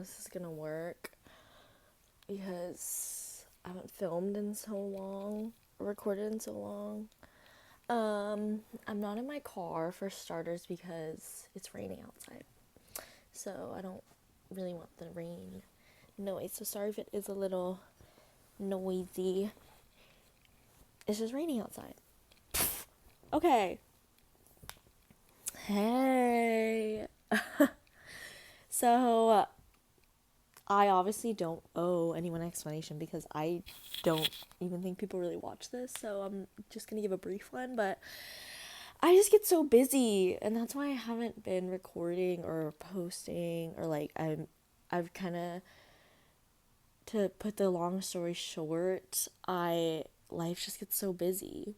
this is gonna work because I haven't filmed in so long, recorded in so long. I'm not in my car for starters because it's raining outside. So I don't really want the rain noise. So sorry if it is a little noisy. It's just raining outside. Okay. Hey. So I obviously don't owe anyone an explanation because I don't even think people really watch this. So I'm just going to give a brief one, but I just get so busy and that's why I haven't been recording or posting or like I've kind of, to put the long story short, I life just gets so busy.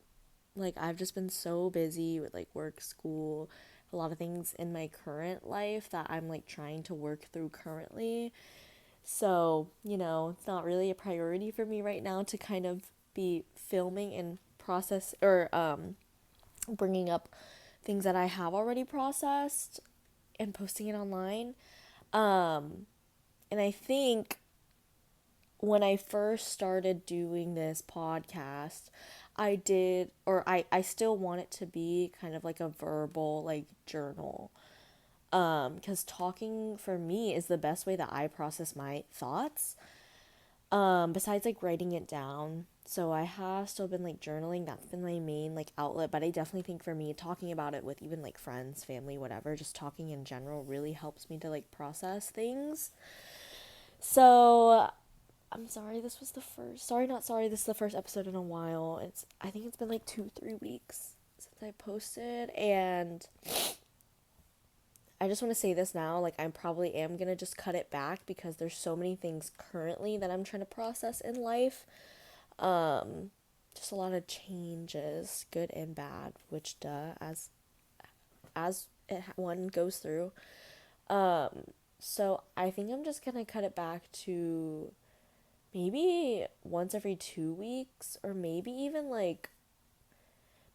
Like I've just been so busy with like work, school, a lot of things in my current life that I'm like trying to work through currently. So, it's not really a priority for me right now to kind of be filming and process or bringing up things that I have already processed and posting it online. And I think when I first started doing this podcast, I did, or I still want it to be kind of like a verbal, like journal. Because talking for me is the best way that I process my thoughts. Besides like writing it down. So I have still been like journaling. That's been my main like outlet. But I definitely think for me, talking about it with even like friends, family, whatever, just talking in general really helps me to like process things. So I'm sorry, this was the first. Sorry, not sorry. This is the first episode in a while. I think it's been like 2-3 weeks since I posted, and I just want to say this now. Like, I probably am gonna just cut it back because there's so many things currently that I'm trying to process in life. Um, just a lot of changes, good and bad, which one goes through. So I think I'm just gonna cut it back to maybe once every 2 weeks, or maybe like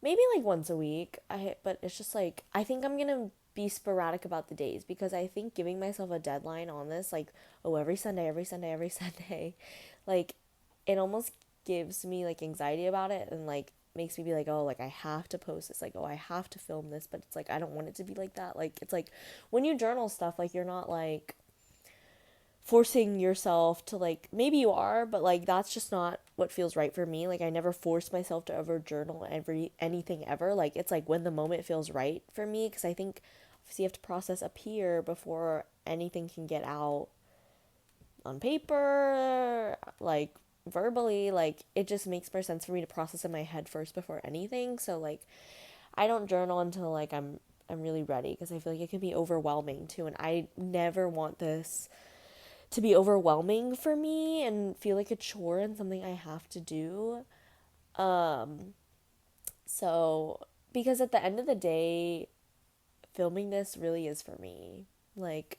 once a week. But it's just like I think I'm gonna be sporadic about the days because I think giving myself a deadline on this, like, oh, every Sunday, every Sunday, every Sunday, like, it almost gives me like anxiety about it and like makes me be like, oh, like I have to post this, like, oh, I have to film this, but it's like I don't want it to be like that. Like, it's like when you journal stuff, like, you're not like forcing yourself to, like, maybe you are, but like that's just not what feels right for me. Like, I never force myself to ever journal anything ever. Like, it's like when the moment feels right for me, because I think obviously you have to process up here before anything can get out on paper, like verbally. Like, it just makes more sense for me to process in my head first before anything. So like I don't journal until like I'm really ready, because I feel like it can be overwhelming too, and I never want this to be overwhelming for me and feel like a chore and something I have to do. So, because at the end of the day, filming this really is for me. Like,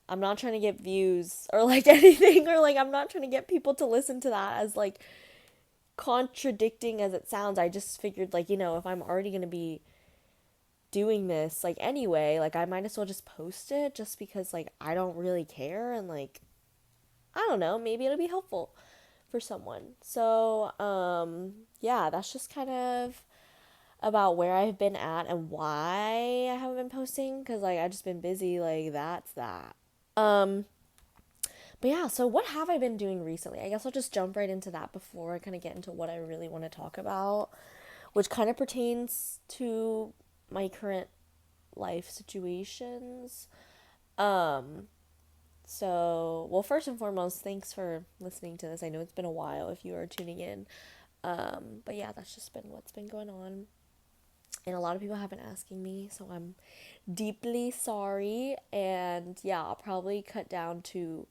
I'm not trying to get views or like anything, or like I'm not trying to get people to listen to that, as like contradicting as it sounds. I just figured, like, if I'm already going to be doing this like anyway, like I might as well just post it, just because like I don't really care, and like I don't know, maybe it'll be helpful for someone. So, yeah, that's just kind of about where I've been at and why I haven't been posting, because like I've just been busy, like that's that. Um, but yeah, so what have I been doing recently? I guess I'll just jump right into that before I kind of get into what I really want to talk about, which kind of pertains to my current life situations. Um, So, well, first and foremost, thanks for listening to this. I know it's been a while if you are tuning in. But yeah, that's just been what's been going on. And a lot of people have been asking me, so I'm deeply sorry. And yeah, I'll probably cut down to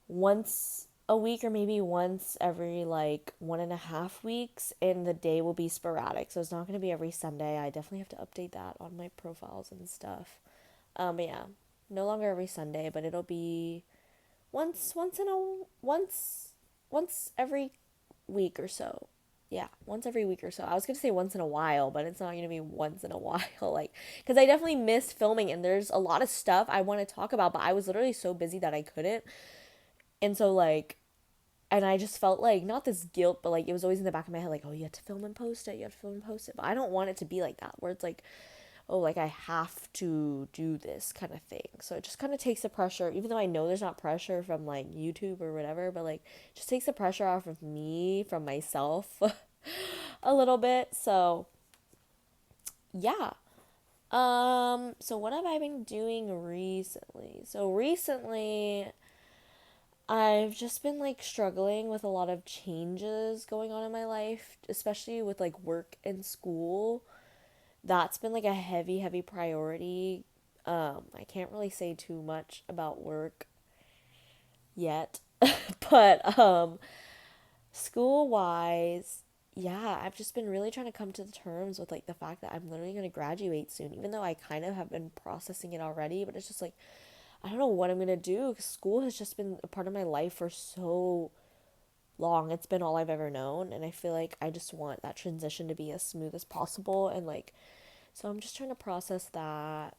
once a week, or maybe once every like 1.5 weeks, and the day will be sporadic. So it's not going to be every Sunday. I definitely have to update that on my profiles and stuff. But yeah, no longer every Sunday, but it'll be once every week or so. Yeah, once every week or so. I was gonna say once in a while, but it's not gonna be once in a while. Like, because I definitely missed filming, and there's a lot of stuff I want to talk about, but I was literally so busy that I couldn't. And so, like, and I just felt like, not this guilt, but like, it was always in the back of my head, like, oh, you have to film and post it, you have to film and post it. But I don't want it to be like that, where it's like, oh, like, I have to do this kind of thing. So it just kind of takes the pressure, even though I know there's not pressure from like YouTube or whatever, but like, just takes the pressure off of me from myself a little bit. So yeah. So what have I been doing recently? So recently I've just been like struggling with a lot of changes going on in my life, especially with like work and school. That's been like a heavy priority. I can't really say too much about work yet, but school wise, yeah, I've just been really trying to come to the terms with like the fact that I'm literally going to graduate soon, even though I kind of have been processing it already, but it's just like I don't know what I'm going to do cuz school has just been a part of my life for so long. It's been all I've ever known, and I feel like I just want that transition to be as smooth as possible, and like so I'm just trying to process that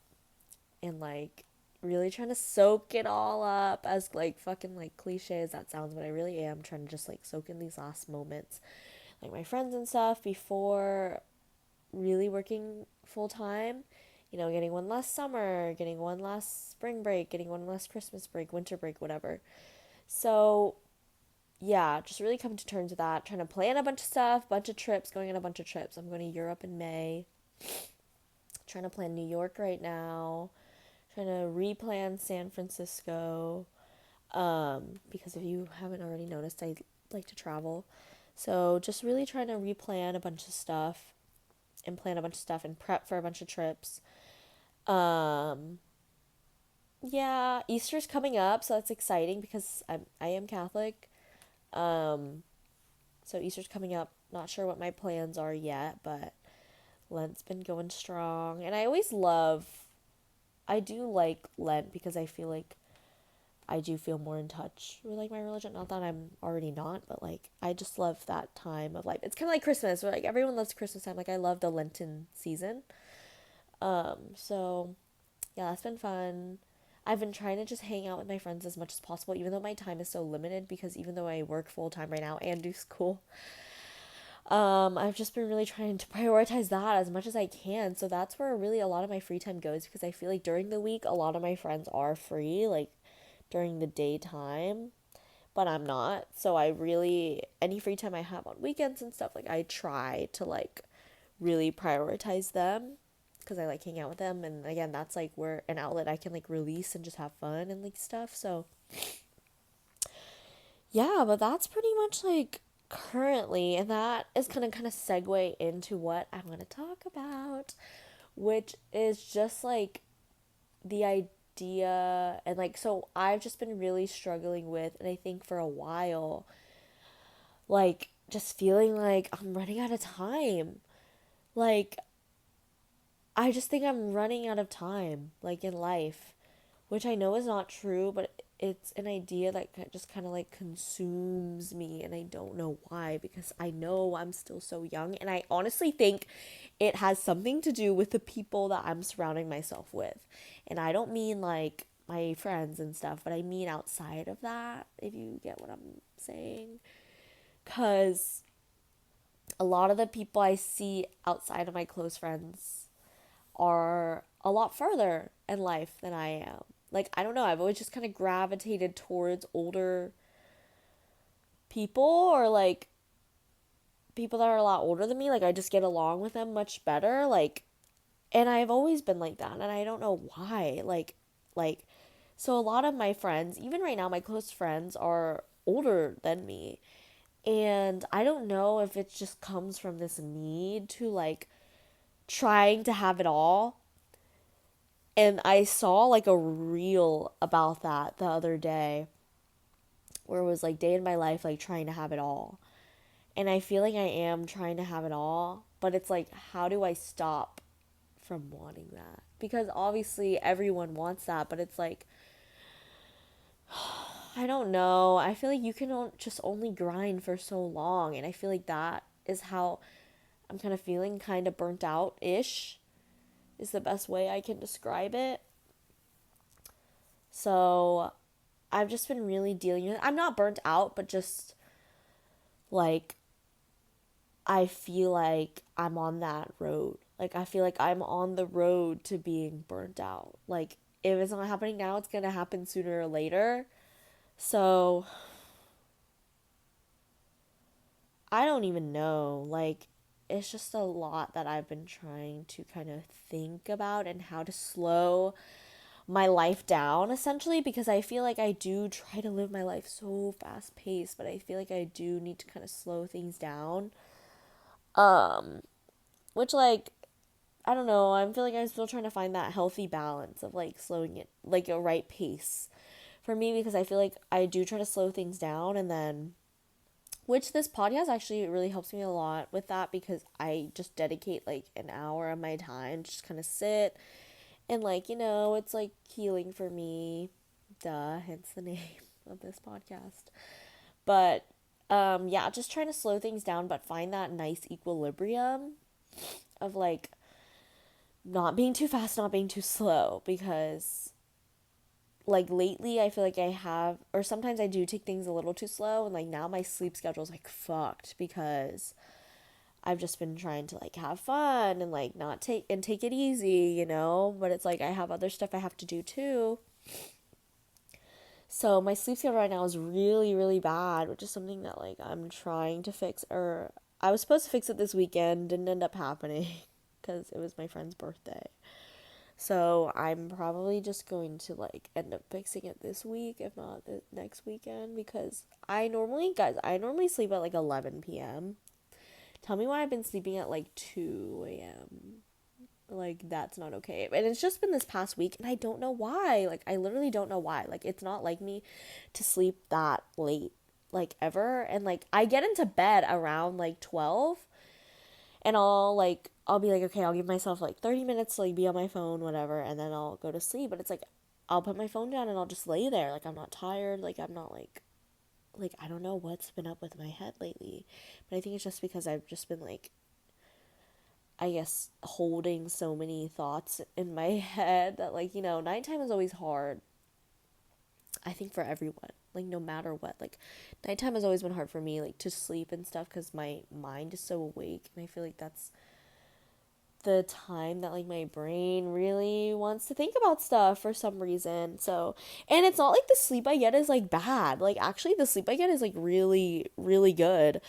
and like really trying to soak it all up, as like fucking like cliche as that sounds, but I really am trying to just like soak in these last moments, like my friends and stuff, before really working full time. You know, getting one last summer, getting one last spring break, getting one last Christmas break, winter break, whatever. So yeah, just really coming to terms with that. Trying to plan a bunch of stuff, bunch of trips, going on a bunch of trips. I'm going to Europe in May. Trying to plan New York right now. Trying to replan San Francisco. Because if you haven't already noticed, I like to travel. So just really trying to replan a bunch of stuff and plan a bunch of stuff and prep for a bunch of trips. Um, yeah, Easter's coming up, so that's exciting because I am Catholic. Um, so Easter's coming up. Not sure what my plans are yet, but Lent's been going strong. And I do like Lent because I feel like I do feel more in touch with like my religion. Not that I'm already not, but like I just love that time of life. It's kind of like Christmas, where like everyone loves Christmas time. Like I love the Lenten season. So yeah, that's been fun. I've been trying to just hang out with my friends as much as possible, even though my time is so limited because even though I work full time right now and do school, I've just been really trying to prioritize that as much as I can. So that's where really a lot of my free time goes, because I feel like during the week, a lot of my friends are free, like during the daytime, but I'm not. So I really, any free time I have on weekends and stuff, like I try to like really prioritize them because I like hanging out with them. And again, that's like where an outlet I can like release and just have fun and like stuff. So yeah, but that's pretty much like currently, and that is gonna kind of segue into what I want to talk about, which is just like the idea. And like, so I've just been really struggling with, and I think for a while, like just feeling like I'm running out of time. Like I just think I'm running out of time, like in life, which I know is not true, but it's an idea that just kind of like consumes me, and I don't know why, because I know I'm still so young, and I honestly think it has something to do with the people that I'm surrounding myself with. And I don't mean like my friends and stuff, but I mean outside of that, if you get what I'm saying. Cuz a lot of the people I see outside of my close friends are a lot further in life than I am. Like, I don't know, I've always just kind of gravitated towards older people, or like people that are a lot older than me. Like, I just get along with them much better. Like, and I've always been like that, and I don't know why. Like, so a lot of my friends, even right now, my close friends are older than me. And I don't know if it just comes from this need to like trying to have it all. And I saw like a reel about that the other day, where it was like day in my life, like trying to have it all. And I feel like I am trying to have it all, but it's like, how do I stop from wanting that? Because obviously everyone wants that, but it's like, I don't know. I feel like you can just only grind for so long, and I feel like that is how I'm kind of feeling, kind of burnt out-ish is the best way I can describe it. So I've just been really dealing with it. I'm not burnt out, but just like I feel like I'm on that road. Like I feel like I'm on the road to being burnt out. Like if it's not happening now, it's going to happen sooner or later. So I don't even know. Like it's just a lot that I've been trying to kind of think about and how to slow my life down essentially, because I feel like I do try to live my life so fast paced, but I feel like I do need to kind of slow things down. Um which like I don't know, I feel like I'm still trying to find that healthy balance of like slowing it like a right pace for me, because I feel like I do try to slow things down, and then which this podcast actually really helps me a lot with that, because I just dedicate like an hour of my time to just kind of sit and like, it's like healing for me. Duh, hence the name of this podcast. But yeah, just trying to slow things down but find that nice equilibrium of like not being too fast, not being too slow, because like lately I feel like I have, or sometimes I do take things a little too slow, and like now my sleep schedule is like fucked because I've just been trying to like have fun and like not take it easy, but it's like I have other stuff I have to do too. So my sleep schedule right now is really, really bad, which is something that like I'm trying to fix, or I was supposed to fix it this weekend, didn't end up happening because it was my friend's birthday. So I'm probably just going to like end up fixing it this week, if not the next weekend, because I normally sleep at like 11 p.m. Tell me why I've been sleeping at like 2 a.m. Like, that's not okay. And it's just been this past week, and I don't know why. Like, I literally don't know why. Like, it's not like me to sleep that late, like, ever. And, like, I get into bed around, like, 12, and I'll be like, okay, I'll give myself, like, 30 minutes to, like, be on my phone, whatever, and then I'll go to sleep. But it's like, I'll put my phone down, and I'll just lay there. Like, I'm not tired. Like, I'm not, like, I don't know what's been up with my head lately. But I think it's just because I've just been, like, I guess holding so many thoughts in my head that like, nighttime is always hard. I think for everyone, like no matter what, like nighttime has always been hard for me, like to sleep and stuff, because my mind is so awake, and I feel like that's the time that like my brain really wants to think about stuff for some reason. So, and it's not like the sleep I get is like bad. Like actually the sleep I get is like really, really good.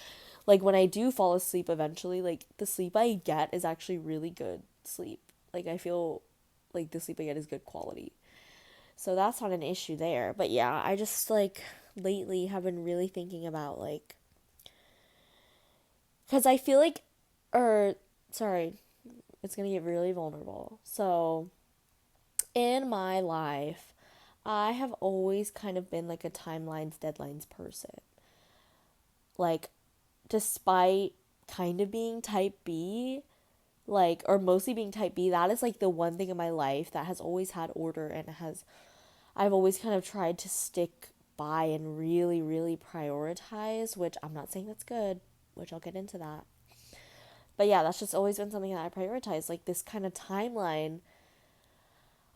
Like when I do fall asleep eventually, like the sleep I get is actually really good sleep. Like I feel like the sleep I get is good quality. So that's not an issue there. But yeah, I just like lately have been really thinking about like, cuz I feel like, or sorry, it's going to get really vulnerable. So in my life, I have always kind of been like a timelines, deadlines person. Like despite kind of being type B, like, or mostly being type B, that is like the one thing in my life that has always had order, and I've always kind of tried to stick by and really, really prioritize, which I'm not saying that's good, which I'll get into that. But yeah, that's just always been something that I prioritize, like this kind of timeline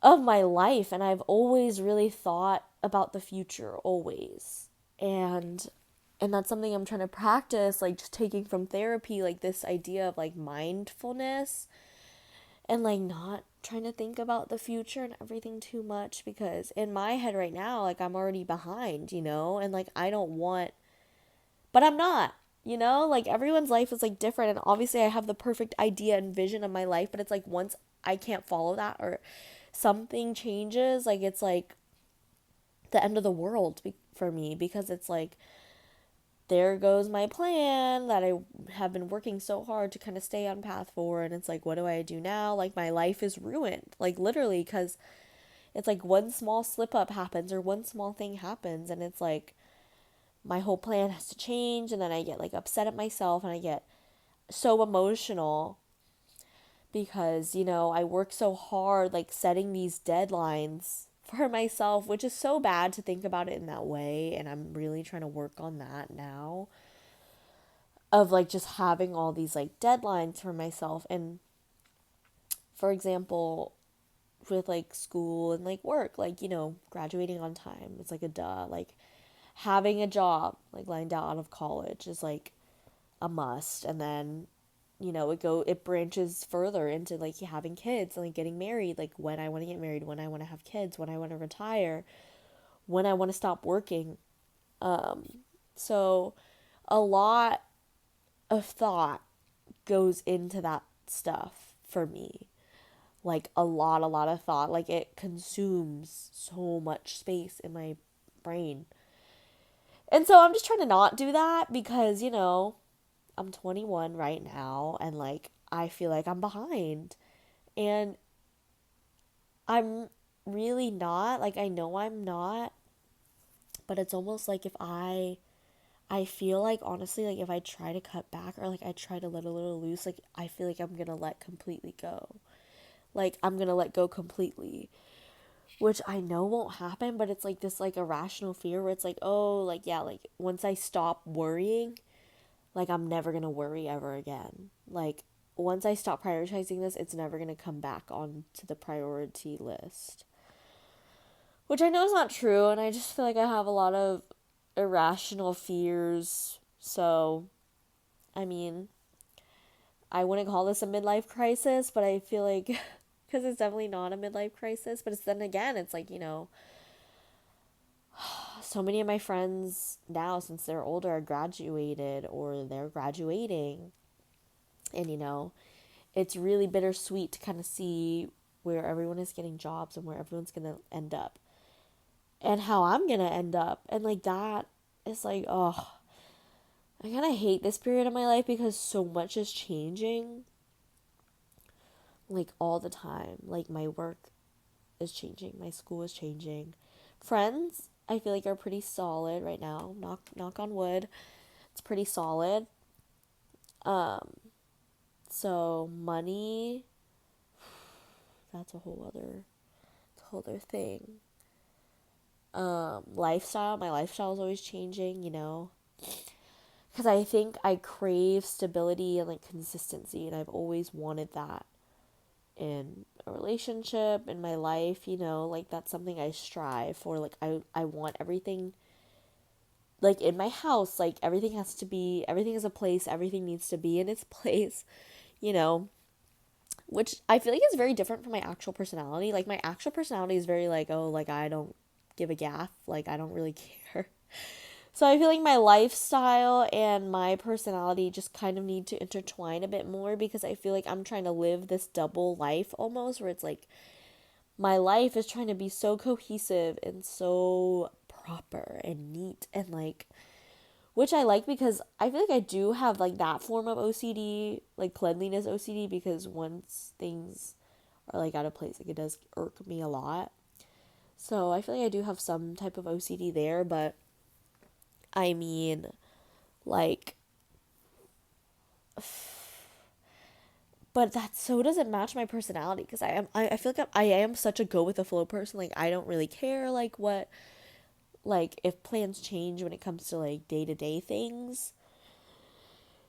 of my life. And I've always really thought about the future, always. And that's something I'm trying to practice, like just taking from therapy, like this idea of like mindfulness, and like not trying to think about the future and everything too much, because in my head right now, like I'm already behind, and like I don't want, but I'm not, like everyone's life is like different, and obviously I have the perfect idea and vision of my life, but it's like once I can't follow that, or something changes, like it's like the end of the world for me, because it's like there goes my plan that I have been working so hard to kind of stay on path for. And it's like, what do I do now? Like, my life is ruined, like, literally, because it's like one small slip up happens or one small thing happens. And it's like, my whole plan has to change. And then I get like upset at myself, and I get so emotional because, I work so hard, like, setting these deadlines for myself, which is so bad to think about it in that way. And I'm really trying to work on that now. of like just having all these like deadlines for myself. And for example, with like school and like work, like, graduating on time, it's like a duh. Like having a job, like lined out of college is like a must. And then, it branches further into like having kids and like getting married, like when I want to get married, when I want to have kids, when I want to retire, when I want to stop working. So a lot of thought goes into that stuff for me. Like a lot of thought. Like it consumes so much space in my brain. And so I'm just trying to not do that because, I'm 21 right now and like I feel like I'm behind. And I'm really not. Like I know I'm not, but it's almost like if I feel like honestly like if I try to cut back or like I try to let a little loose, like I feel like I'm going to let completely go. Like I'm going to let go completely, which I know won't happen, but it's like this like irrational fear where it's like, oh, like yeah, like once I stop worrying, like I'm never going to worry ever again. Like once I stop prioritizing this, it's never going to come back onto the priority list. Which I know is not true, and I just feel like I have a lot of irrational fears. So, I mean, I wouldn't call this a midlife crisis, but I feel like because it's definitely not a midlife crisis, but it's then again, it's like, so many of my friends now, since they're older, are graduated or they're graduating. And, it's really bittersweet to kind of see where everyone is getting jobs and where everyone's going to end up and how I'm going to end up. And, like, that is like, oh, I kind of hate this period of my life because so much is changing, like, all the time. Like, my work is changing, my school is changing. Friends, I feel like are pretty solid right now. Knock on wood. It's pretty solid. So money, that's a whole other thing. Lifestyle, my lifestyle is always changing, because I think I crave stability and like consistency, and I've always wanted that in a relationship, in my life, like that's something I strive for. Like I want everything like in my house, like everything is a place, everything needs to be in its place, you know, which I feel like is very different from my actual personality. Like my actual personality is very like, oh, like I don't give a gaff, like I don't really care. So I feel like my lifestyle and my personality just kind of need to intertwine a bit more because I feel like I'm trying to live this double life almost where it's like my life is trying to be so cohesive and so proper and neat and like which I like because I feel like I do have like that form of OCD, like cleanliness OCD because once things are like out of place, like it does irk me a lot. So I feel like I do have some type of OCD there, but I mean, like, but that so doesn't match my personality because I feel like I am such a go with the flow person. Like I don't really care like what like if plans change when it comes to like day to day things.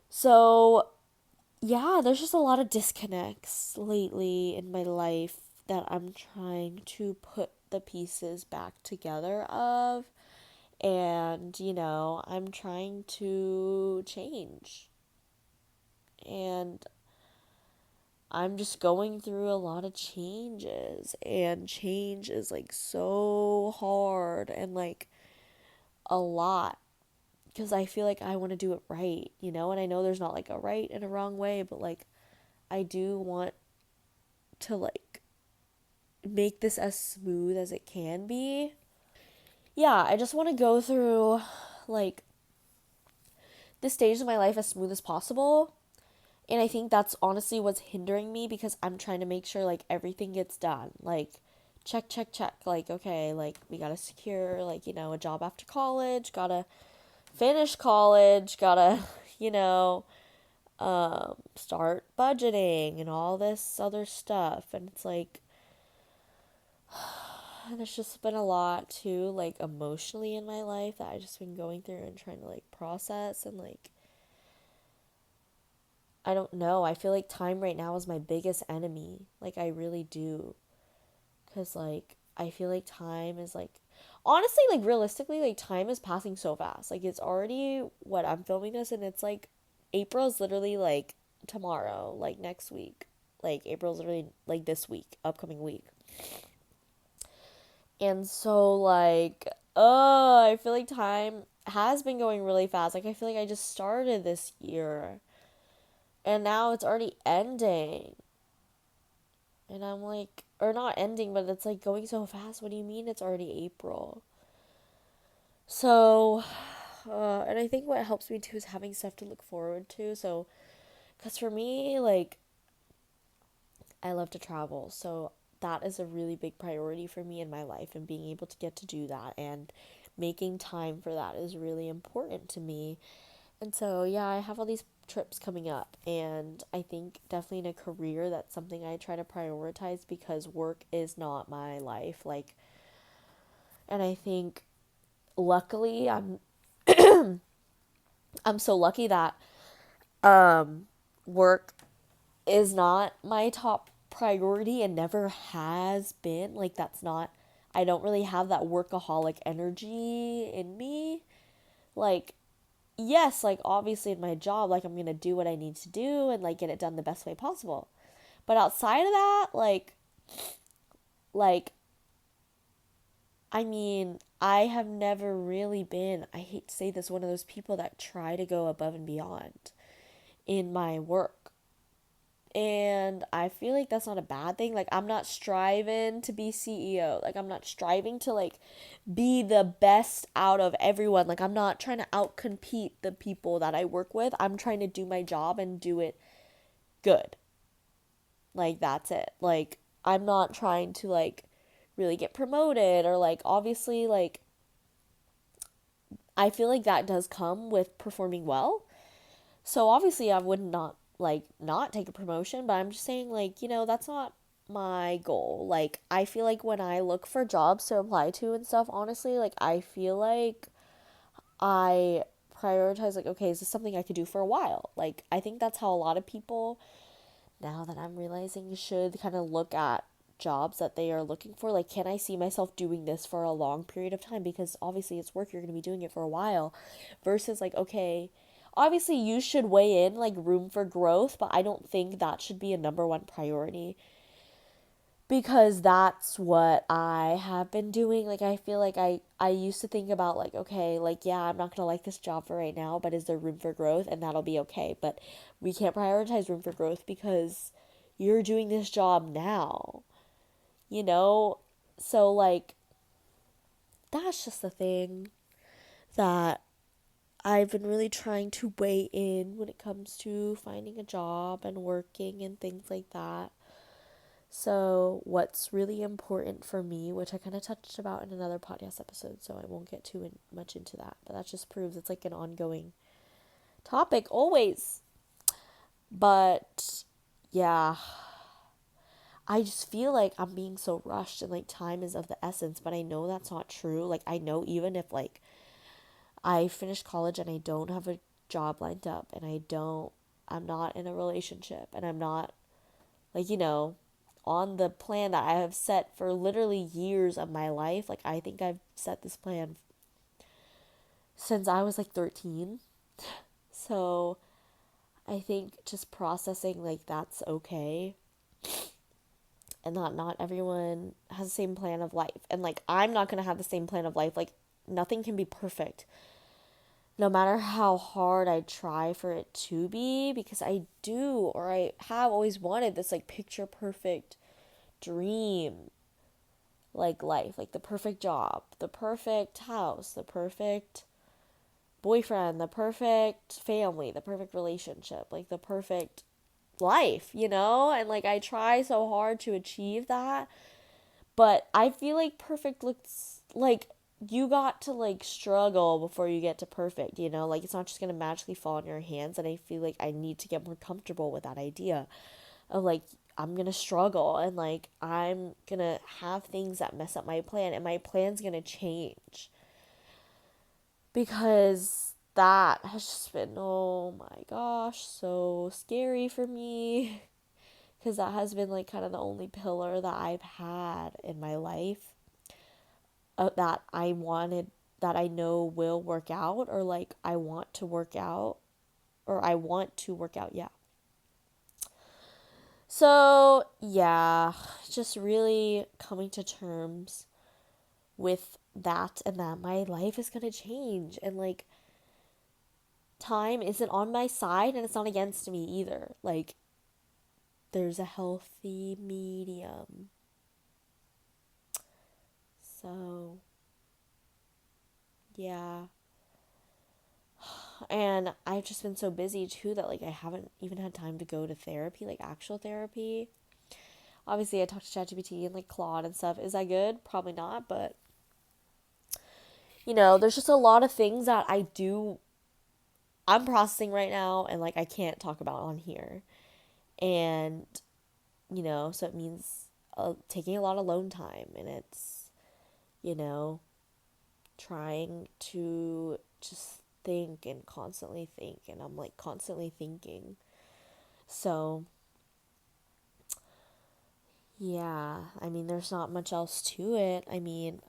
So yeah, there's just a lot of disconnects lately in my life that I'm trying to put the pieces back together of. And, I'm trying to change. And I'm just going through a lot of changes. And change is like so hard and like a lot because I feel like I want to do it right, And I know there's not like a right and a wrong way, but like I do want to like make this as smooth as it can be. Yeah, I just want to go through like this stage of my life as smooth as possible. And I think that's honestly what's hindering me because I'm trying to make sure like everything gets done. Like check, check, check. Like, okay, like we gotta secure like, a job after college, gotta finish college, gotta, you know, start budgeting and all this other stuff. And it's like there's just been a lot too, like emotionally in my life that I just been going through and trying to like process and like I don't know. I feel like time right now is my biggest enemy. Like, I really do. Because, like, I feel like time is, like, honestly, like, realistically, like, time is passing so fast. Like, it's already what I'm filming this, and it's like April's literally like tomorrow, like, next week. Like, April's literally like this week, upcoming week. And so, like, I feel like time has been going really fast. Like, I feel like I just started this year, and now it's already ending. And I'm like, or not ending, but it's like going so fast. What do you mean it's already April? So, and I think what helps me too is having stuff to look forward to. So, because for me, like, I love to travel. So, that is a really big priority for me in my life, and being able to get to do that and making time for that is really important to me. And so, yeah, I have all these trips coming up, and I think definitely in a career that's something I try to prioritize because work is not my life. Like, and I think luckily I'm so lucky that work is not my top priority and never has been. Like, that's not, I don't really have that workaholic energy in me. Like, yes, like, obviously in my job, like, I'm gonna do what I need to do and, like, get it done the best way possible. But outside of that, like, I mean, I have never really been, I hate to say this, one of those people that try to go above and beyond in my work. And I feel like that's not a bad thing. Like, I'm not striving to be CEO. Like, I'm not striving to, like, be the best out of everyone. Like, I'm not trying to outcompete the people that I work with. I'm trying to do my job and do it good. Like, that's it. Like, I'm not trying to, like, really get promoted or, like, obviously, like, I feel like that does come with performing well. So obviously I would not, like, not take a promotion, but I'm just saying, like, that's not my goal. Like, I feel like when I look for jobs to apply to and stuff, honestly, like, I feel like I prioritize, like, okay, is this something I could do for a while? Like, I think that's how a lot of people, now that I'm realizing, should kind of look at jobs that they are looking for. Like, can I see myself doing this for a long period of time? Because obviously it's work, you're going to be doing it for a while, versus, like, okay, obviously you should weigh in, like, room for growth, but I don't think that should be a number one priority, because that's what I have been doing. Like, I feel like I used to think about, like, okay, like, yeah, I'm not going to like this job for right now, but is there room for growth? And that'll be okay. But we can't prioritize room for growth because you're doing this job now, you know? So, like, that's just the thing that I've been really trying to weigh in when it comes to finding a job and working and things like that. So, what's really important for me, which I kind of touched about in another podcast episode, so I won't get much into that, but that just proves it's like an ongoing topic always. But yeah, I just feel like I'm being so rushed and, like, time is of the essence, but I know that's not true. Like, I know even if, like, I finish college and I don't have a job lined up and I'm not in a relationship and I'm not, like, on the plan that I have set for literally years of my life. Like, I think I've set this plan since I was like 13. So I think just processing, like, that's okay, and that not everyone has the same plan of life. And, like, I'm not going to have the same plan of life. Like, nothing can be perfect, no matter how hard I try for it to be, because I do, or I have always wanted this, like, picture perfect dream, like, life, like the perfect job, the perfect house, the perfect boyfriend, the perfect family, the perfect relationship, like the perfect life, And, like, I try so hard to achieve that, but I feel like perfect looks like you got to, like, struggle before you get to perfect, Like, it's not just gonna magically fall in your hands, and I feel like I need to get more comfortable with that idea of, like, I'm gonna struggle and, like, I'm gonna have things that mess up my plan, and my plan's gonna change because that has just been, oh my gosh, so scary for me. Because that has been like kind of the only pillar that I've had in my life, that I wanted, that I know will work out, or like I want to work out, or I want to work out, yeah. So, yeah, just really coming to terms with that, and that my life is going to change, and like time isn't on my side and it's not against me either. Like there's a healthy medium. So, yeah. And I've just been so busy too that like I haven't even had time to go to therapy, like actual therapy. Obviously, I talked to ChatGPT and like Claude and stuff. Is that good? Probably not, but there's just a lot of things that I'm processing right now, and like I can't talk about on here. And so it means taking a lot of alone time, and it's you know trying to just think and constantly think, and I'm like constantly thinking. So, yeah, I mean, there's not much else to it. I mean,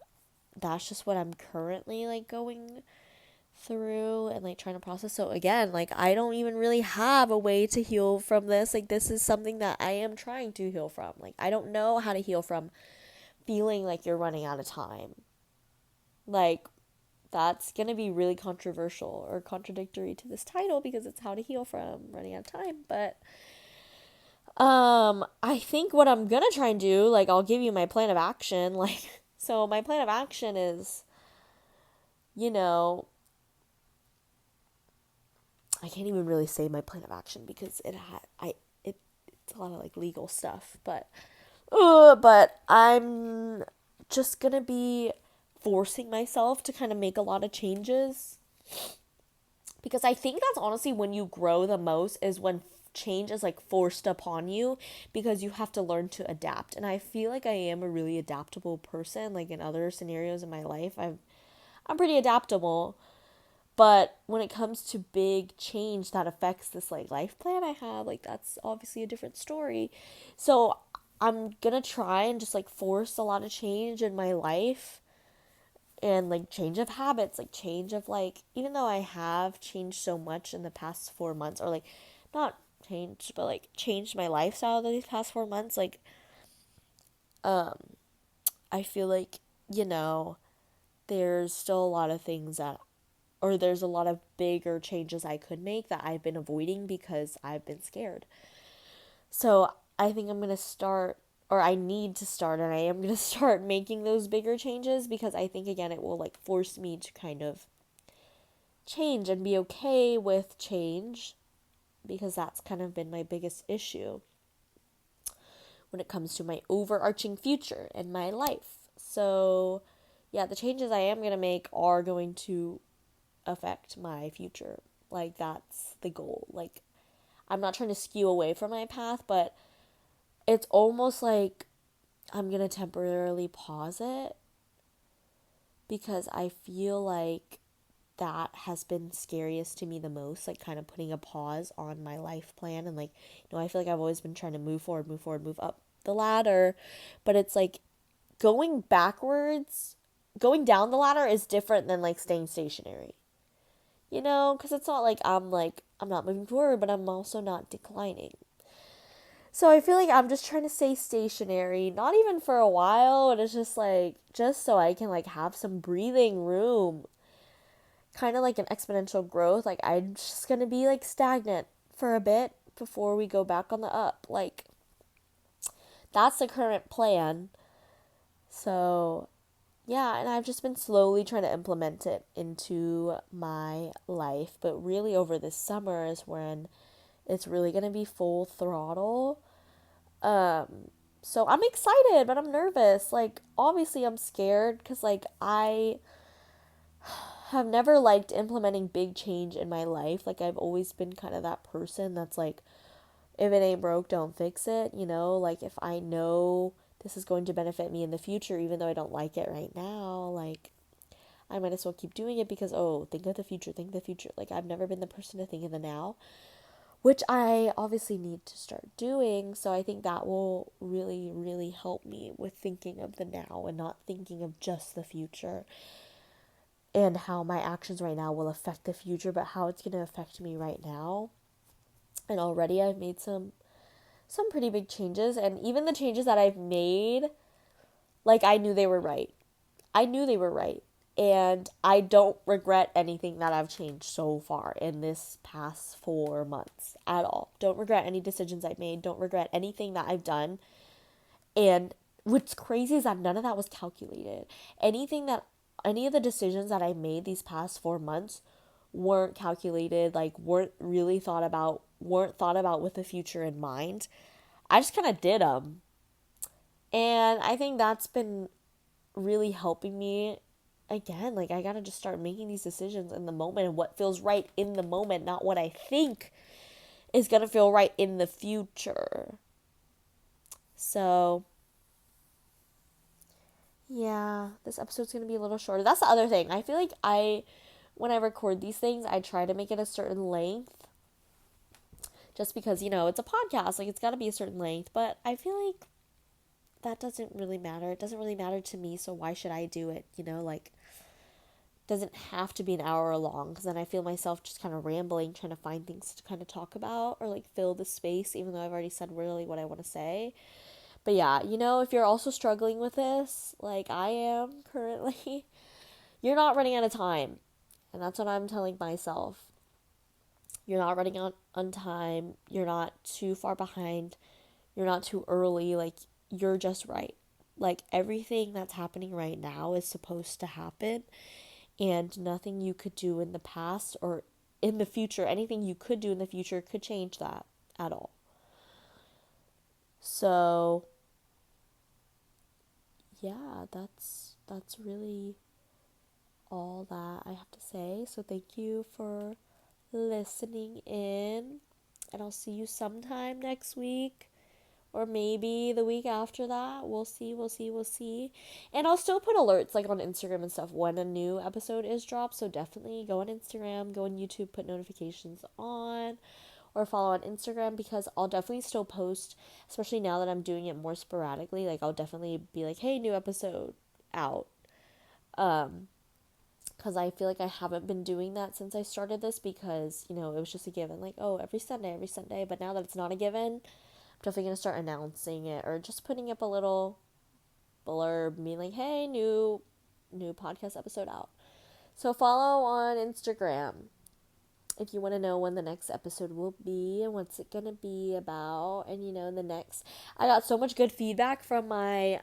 that's just what I'm currently like going through and like trying to process. So again, like I don't even really have a way to heal from this. Like this is something that I am trying to heal from. Like I don't know how to heal from feeling like you're running out of time. Like that's going to be really controversial or contradictory to this title because it's how to heal from running out of time. But I think what I'm going to try and do, like I'll give you my plan of action, like so my plan of action is you know I can't even really say my plan of action because it's a lot of like legal stuff, but I'm just going to be forcing myself to kind of make a lot of changes, because I think that's honestly when you grow the most, is when change is like forced upon you, because you have to learn to adapt. And I feel like I am a really adaptable person. Like in other scenarios in my life, I'm pretty adaptable. But when it comes to big change that affects this like life plan I have, like that's obviously a different story. So I'm gonna try and just like force a lot of change in my life, and like change of habits, like change of like, even though I have changed so much in the past 4 months, or like not changed but like changed my lifestyle these past 4 months, like um I feel like there's still a lot of things that, or there's a lot of bigger changes I could make that I've been avoiding because I've been scared. So I think I'm gonna start, or I need to start, and I am gonna start making those bigger changes, because I think again it will like force me to kind of change and be okay with change, because that's kind of been my biggest issue when it comes to my overarching future in my life. So, yeah, the changes I am going to make are going to affect my future. Like, that's the goal. Like, I'm not trying to skew away from my path, but it's almost like I'm going to temporarily pause it, because I feel like that has been scariest to me the most, like kind of putting a pause on my life plan. And like, I feel like I've always been trying to move forward, move up the ladder, but it's like going backwards, going down the ladder is different than like staying stationary, because it's not like I'm not moving forward, but I'm also not declining. So I feel like I'm just trying to stay stationary, not even for a while, and it's just like, just so I can like have some breathing room, kind of like an exponential growth. Like I'm just gonna be like stagnant for a bit before we go back on the up. Like that's the current plan. So yeah, and I've just been slowly trying to implement it into my life. But really over this summer is when it's really gonna be full throttle. So I'm excited, but I'm nervous. Like obviously I'm scared because like I have never liked implementing big change in my life. Like I've always been kind of that person that's like, if it ain't broke, don't fix it, like if I know this is going to benefit me in the future, even though I don't like it right now, like I might as well keep doing it because, oh, think of the future, think of the future. Like, I've never been the person to think of the now, which I obviously need to start doing. So I think that will really, really help me with thinking of the now and not thinking of just the future and how my actions right now will affect the future, but how it's going to affect me right now. And already I've made some pretty big changes, and even the changes that I've made, like, I knew they were right. I knew they were right. And I don't regret anything that I've changed so far in this past 4 months at all. Don't regret any decisions I've made. Don't regret anything that I've done. And what's crazy is that none of that was calculated. Any of the decisions that I made these past 4 months weren't calculated, like, weren't thought about with the future in mind. I just kind of did them. And I think that's been really helping me. Again, like, I gotta just start making these decisions in the moment and what feels right in the moment, not what I think is gonna feel right in the future. So, yeah, this episode's gonna be a little shorter. That's the other thing. I feel like when I record these things, I try to make it a certain length just because, it's a podcast. Like, it's gotta be a certain length. But I feel like that doesn't really matter. It doesn't really matter to me, so why should I do it? Like, doesn't have to be an hour long because then I feel myself just kind of rambling, trying to find things to kind of talk about or like fill the space, even though I've already said really what I want to say. But yeah, if you're also struggling with this, like I am currently, you're not running out of time. And that's what I'm telling myself. You're not running out on time. You're not too far behind. You're not too early. Like, you're just right. Like, everything that's happening right now is supposed to happen, and nothing you could do in the past or in the future, anything you could do in the future could change that at all. So, yeah, that's really all that I have to say. So, thank you for listening in, and I'll see you sometime next week. Or maybe the week after that. We'll see, we'll see, we'll see. And I'll still put alerts like on Instagram and stuff when a new episode is dropped. So definitely go on Instagram, go on YouTube, put notifications on, or follow on Instagram because I'll definitely still post, especially now that I'm doing it more sporadically. Like, I'll definitely be like, hey, new episode out. Because I feel like I haven't been doing that since I started this because, it was just a given. Like, oh, every Sunday, every Sunday. But now that it's not a given, definitely gonna start announcing it or just putting up a little blurb being like, hey, new podcast episode out. So follow on Instagram if you want to know when the next episode will be and what's it gonna be about. And the next, I got so much good feedback from my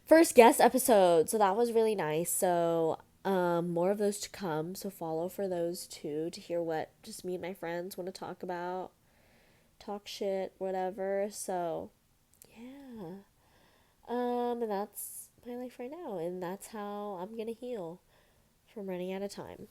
first guest episode, so that was really nice. So more of those to come, so follow for those too to hear what just me and my friends want to talk shit, whatever. So, yeah. And that's my life right now, and that's how I'm gonna heal from running out of time.